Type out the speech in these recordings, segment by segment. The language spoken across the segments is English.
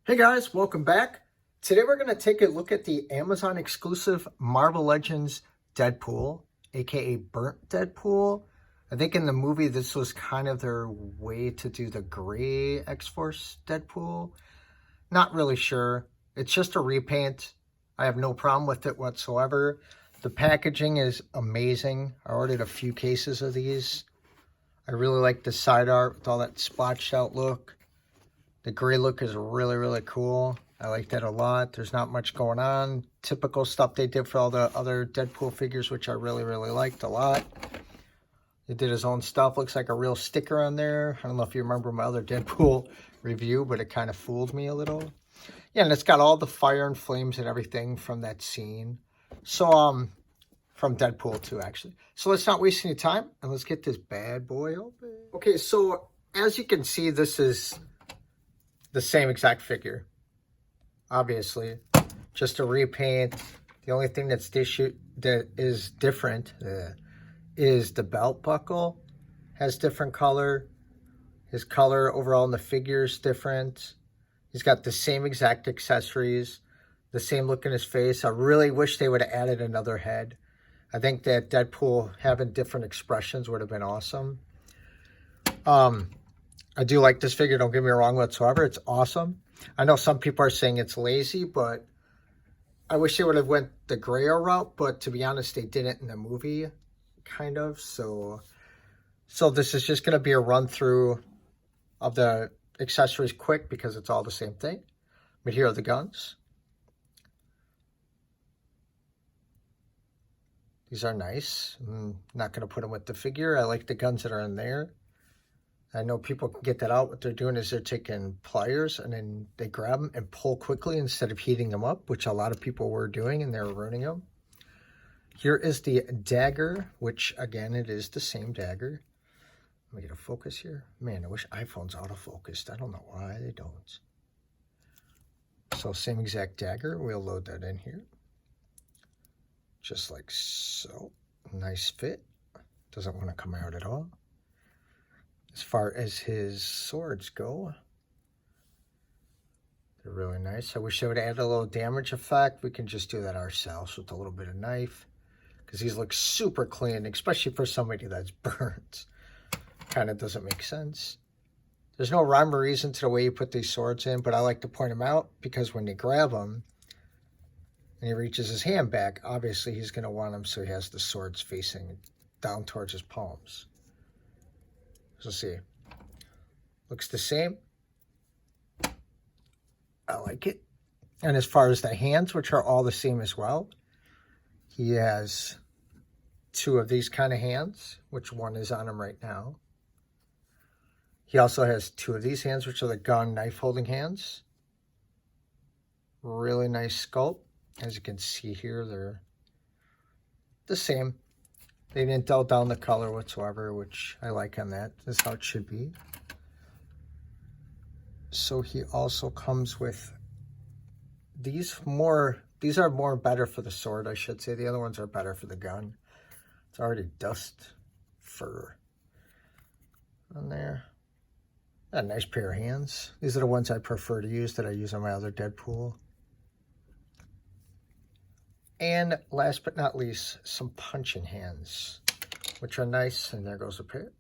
Hey guys, welcome back. Today we're going to take a look at the Amazon exclusive Marvel Legends Deadpool, aka Burnt Deadpool. I think in the movie this was kind of their way to do the gray X-Force Deadpool. Not really sure. It's just a repaint. I have no problem with it whatsoever. The packaging is amazing. I ordered a few cases of these. I really like the side art with all that splotched out look. The gray look is really, really cool. I like that a lot. There's not much going on. Typical stuff they did for all the other Deadpool figures, which I really, really liked a lot. He did his own stuff. Looks like a real sticker on there. I don't know if you remember my other Deadpool review, but it kind of fooled me a little. Yeah, and it's got all the fire and flames and everything from that scene. So, from Deadpool 2, actually. So let's not waste any time, and let's get this bad boy open. Okay, so as you can see, this is the same exact figure, obviously, just a repaint. The only thing that is different is the belt buckle has different color. His color overall in the figure is different. He's got the same exact accessories, the same look in his face. I really wish they would have added another head. I think that Deadpool having different expressions would have been awesome. I do like this figure, don't get me wrong whatsoever. It's awesome. I know some people are saying it's lazy, but I wish they would have went the grayer route, but to be honest, they didn't in the movie, kind of. So this is just going to be a run through of the accessories quick because it's all the same thing. But here are the guns. These are nice. I'm not going to put them with the figure. I like the guns that are in there. I know people can get that out. What they're doing is they're taking pliers and then they grab them and pull quickly instead of heating them up, which a lot of people were doing and they were ruining them. Here is the Dagger, which again, it is the same Dagger. Let me get a focus here. Man, I wish iPhone's autofocused. I don't know why they don't. So same exact Dagger. We'll load that in here. Just like so. Nice fit. Doesn't want to come out at all. As far as his swords go, they're really nice. I wish they would add a little damage effect. We can just do that ourselves with a little bit of knife because these look super clean, especially for somebody that's burnt. Kind of doesn't make sense. There's no rhyme or reason to the way you put these swords in, but I like to point them out because when they grab them and he reaches his hand back, obviously he's going to want them so he has the swords facing down towards his palms. Let's see. Looks the same. I like it. And as far as the hands, which are all the same as well, he has two of these kind of hands, which one is on him right now. He also has two of these hands, which are the gun knife holding hands. Really nice sculpt. As you can see here, they're the same. They didn't dull down the color whatsoever, which I like on that. That's how it should be. So he also comes with these are more better for the sword, I should say. The other ones are better for the gun. It's already dust fur on there. A nice pair of hands. These are the ones I prefer to use that I use on my other Deadpool. And last but not least, some punching hands, which are nice. And there goes a pair.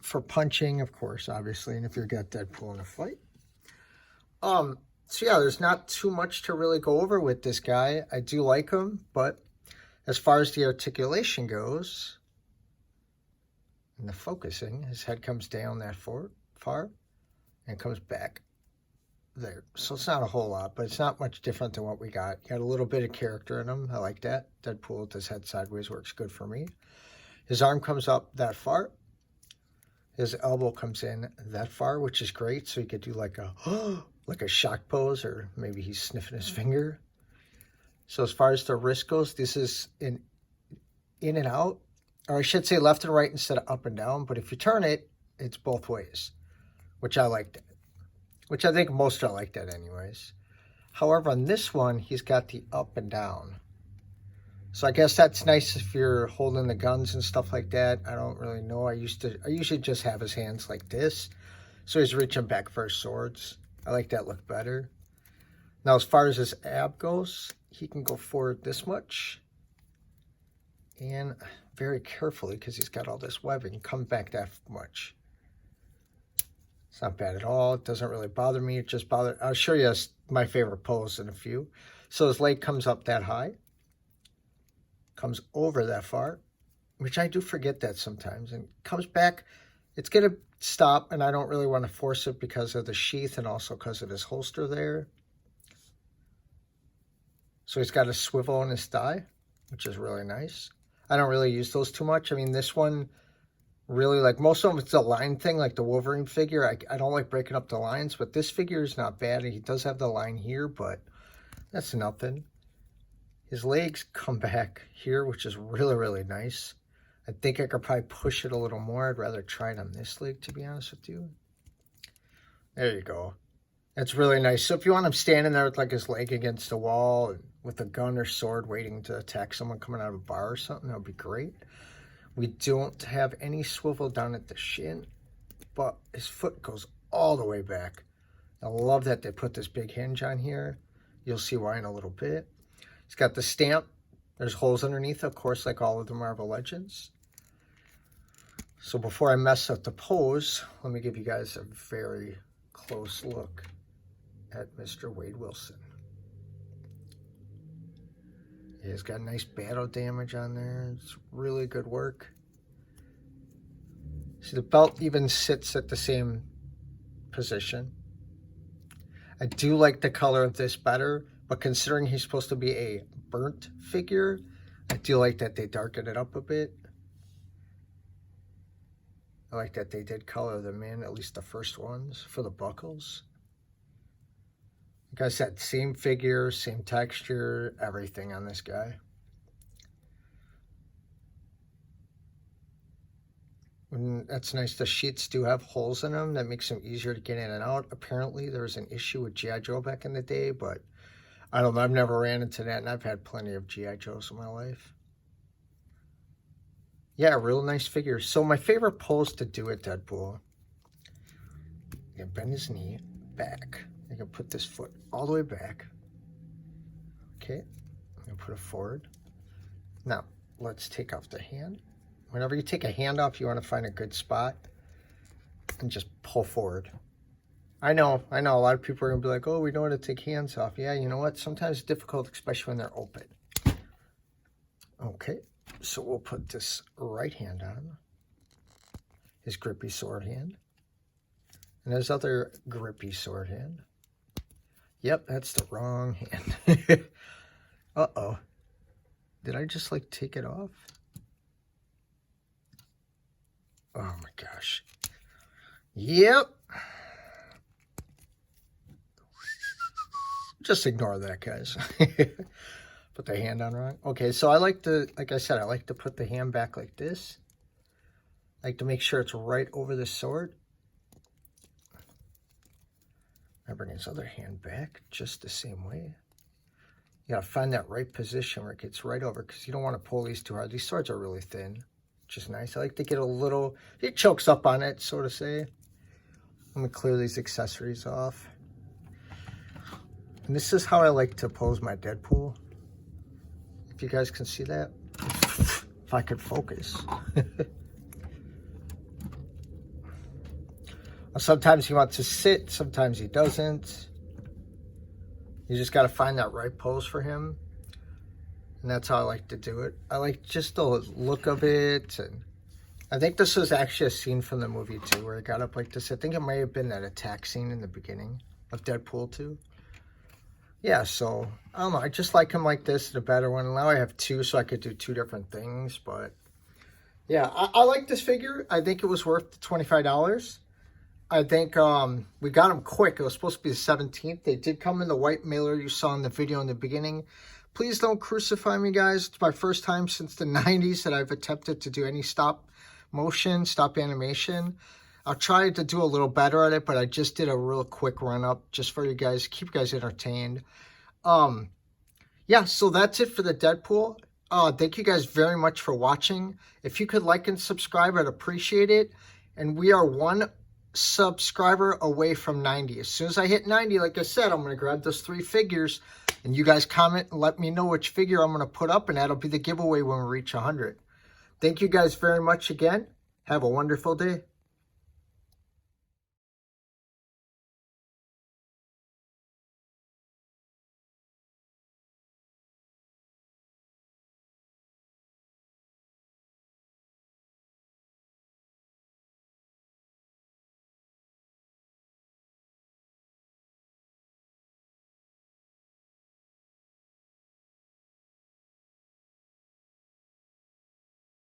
For punching, of course, obviously, and if you've got Deadpool in a fight. So yeah, there's not too much to really go over with this guy. I do like him, but as far as the articulation goes, and the focusing, his head comes down that far and comes back there. So it's not a whole lot, but it's not much different than what we got. Got a little bit of character in him. I like that. Deadpool with his head sideways works good for me. His arm comes up that far. His elbow comes in that far, which is great. So you could do like a shock pose, or maybe he's sniffing his finger. So as far as the wrist goes, this is in and out, or I should say left and right instead of up and down. But if you turn it, it's both ways, which I like that. Which I think most are like that anyways. However, on this one, he's got the up and down. So I guess that's nice if you're holding the guns and stuff like that. I don't really know. I usually just have his hands like this. So he's reaching back for his swords. I like that look better. Now, as far as his ab goes, he can go forward this much. And very carefully, because he's got all this webbing, come back that much. It's not bad at all. It doesn't really bother me. It just bothers... I'll show you my favorite pose in a few. So his leg comes up that high. Comes over that far, which I do forget that sometimes. And comes back. It's going to stop, and I don't really want to force it because of the sheath and also because of his holster there. So he's got a swivel on his thigh, which is really nice. I don't really use those too much. I mean, this one... really, like most of them, it's a line thing, like the Wolverine figure. I don't like breaking up the lines, but this figure is not bad. He does have the line here, but that's nothing. His legs come back here, which is really, really nice. I think I could probably push it a little more. I'd rather try it on this leg, to be honest with you. There you go. That's really nice. So if you want him standing there with like his leg against the wall and with a gun or sword waiting to attack someone coming out of a bar or something, that would be great. We don't have any swivel down at the shin, but his foot goes all the way back. I love that they put this big hinge on here. You'll see why in a little bit. He's got the stamp. There's holes underneath, of course, like all of the Marvel Legends. So before I mess up the pose, let me give you guys a very close look at Mr. Wade Wilson. He's got nice battle damage on there. It's really good work. See, the belt even sits at the same position. I do like the color of this better, but considering he's supposed to be a burnt figure, I do like that they darken it up a bit. I like that they did color them in, at least the first ones, for the buckles. Like I said, same figure, same texture, everything on this guy. And that's nice. The sheets do have holes in them. That makes them easier to get in and out. Apparently, there was an issue with G.I. Joe back in the day, but I don't know. I've never ran into that, and I've had plenty of G.I. Joes in my life. Yeah, real nice figure. So my favorite pose to do at Deadpool, you can bend his knee back. I can put this foot all the way back. Okay, I'm going to put it forward. Now, let's take off the hand. Whenever you take a hand off, you want to find a good spot and just pull forward. I know, a lot of people are going to be like, oh, we know how to take hands off. Yeah, you know what? Sometimes it's difficult, especially when they're open. Okay, so we'll put this right hand on. His grippy sword hand. And his other grippy sword hand. Yep, that's the wrong hand. Uh-oh. Did I just, like, take it off? Oh, my gosh. Yep. Just ignore that, guys. Put the hand on wrong. Okay, so I like to, like I said, I like to put the hand back like this. I like to make sure it's right over the sword. I bring his other hand back just the same way. You gotta find that right position where it gets right over, because you don't want to pull these too hard. These swords are really thin, which is nice. I like to get a little, it chokes up on it, so to say. Let me clear these accessories off. And this is how I like to pose my Deadpool. If you guys can see that. If I could focus. Sometimes he wants to sit, sometimes he doesn't. You just got to find that right pose for him. And that's how I like to do it. I like just the look of it. And I think this was actually a scene from the movie too, where he got up like this. I think it might have been that attack scene in the beginning of Deadpool 2. Yeah, so, I don't know. I just like him like this, the better one. Now I have two, so I could do two different things. But, yeah, I like this figure. I think it was worth the $25. I think we got them quick. It was supposed to be the 17th. They did come in the white mailer you saw in the video in the beginning. Please don't crucify me, guys. It's my first time since the 90s that I've attempted to do any stop motion, stop animation. I'll try to do a little better at it, but I just did a real quick run-up just for you guys, keep you guys entertained. Yeah, so that's it for the Deadpool. Thank you guys very much for watching. If you could like and subscribe, I'd appreciate it. And we are one subscriber away from 90. As soon as I hit 90, like I said, I'm going to grab those 3 figures, and you guys comment and let me know which figure I'm going to put up, and that'll be the giveaway when we reach 100. Thank you guys very much again. Have a wonderful day.